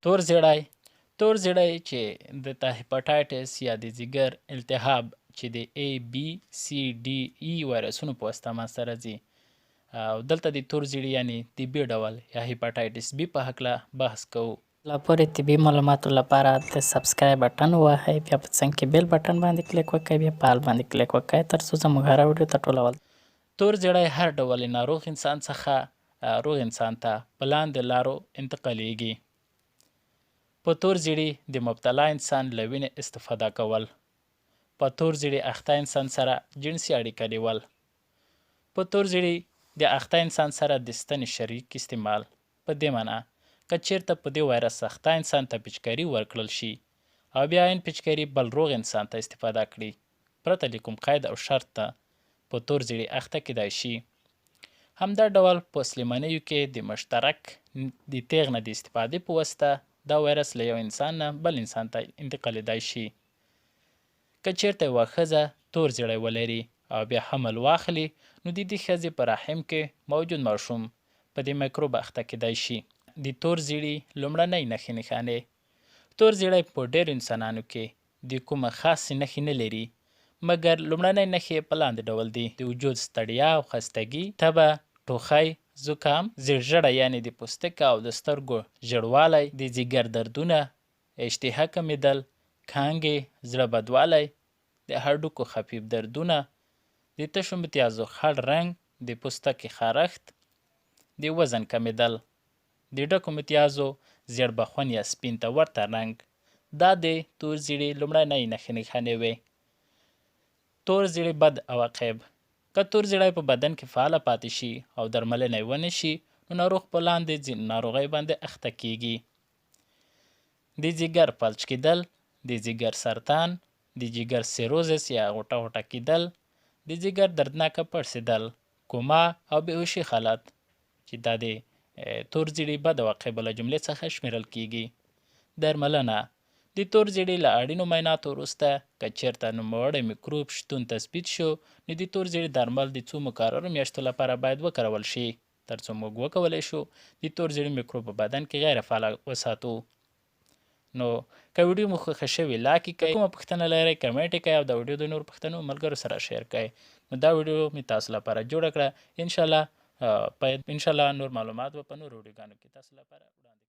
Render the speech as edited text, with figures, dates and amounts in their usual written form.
تور زیړی چې دته هیپاټایټس یا د ځیګر التهاب چې د ABCDE وایرسونو په واسطه منځته راځي او دلته د تور زیړي یعنی د B ډول یا هیپاټایټس B په هکله بحث کوو. لا پورې طبي معلوماتو لپاره د سبسکرایب بټن ووهئ، بیا په څنګ کې بیل بټن باندې کلیک وکړئ، بیا په آل باندې کلیک وکړئ ترڅو زموږ هره ویډیو ته ټولول. تور زیړی هر ډول ناروغ انسان څخه روغ انسان ته په لاندې لارو انتقالیږي. په تور زیړي د مبتلا انسان له وینې استفاده کول، په تور زیړي اخته انسان سره جنسي اړیکه نیول، په تور زیړي د اخته انسان سره د ستنې شریک استعمال. په دې معنی که چیرته په دې وایرس اخته انسان ته پچکاري ورکړل شي او بیا این پچکاري بل روغ انسان ته استفاده کړي پرته له کوم قید او شرط ته په تور زیړي اخته کیدای شي. همدا ډول په سلیمانیو کې د مشترک د تیغ نه د استفادې په واسطه دا وایرس له یو انسان نه بل انسان ته انتقالیدای شي. که چیرته یوه ښځه تور زیړی ولري او بیا حمل واخلي نو د دې ښځې په رحم کې موجود ماشوم په دې میکروب اخته کیدای شي. د تور زیړي لومړنۍ نښې نښانې. تور زیړی په ډېرو انسانانو کې د کومه خاصې نښې نه لري مګر لومړنۍ نښې په لاندې ډول دي: د وجود ستړیا او خستګي، تبه، ټوخی، زکام، زیړ یعنې د پوستکي او د سترګو ژړوالی، د ځیګر دردونه، اشتها کمیدل، کانګې، زړه بدوالی، د هډوکو خفیف دردونه، د تشو متیازو خړ رنګ، د پوستکي خارښت، د وزن کمیدل، د ډکو متیازو زیړ بخون یا سپین ته ورته رنګ. دا د تور زیړي لومړنۍ نښې نښانې وې. تور زیړي بد عواقب. که تور زیړی په بدن کې فعاله پاتې شي او درملنه یې ونه شي نو ناروغ په لاندې ځینو ناروغیو باندې اخته کیږي: د ځیګر فلج کیدل، د ځیګر سرطان، د ځیګر سیروزس یا غوټه غوټه کیدل، د ځیګر دردناکه پړسېدل، کوما او بېهوشي حالت چې دا د تور زیړي بد عواقبو له جملې څخه شمیرل کیږي. درملنه. د تور زیړي له اړینو معایناتو وروسته که چیرته نوموړی میکروب شتون تثبیت شو نو د تور زیړي درمل د څو مقررو میاشتو لپاره باید وکارول شي ترڅو موږ وکولی شو د تور زیړي میکروب په بدن کې غیر فعاله وساتو. نو که ویډیو مو خوښه شوې لایک یې کړئ، کومه پوښتنه لرئ کمنټ یې کړئ او دا ویډیو د نورو پښتنو ملګرو سره شیر کړئ. نو دا ویډیو مې تاسو لپاره جوړه کړه. انشاءالله نور معلومات به په نورو ویډیوګانو کې تاسو لپاره وړاندې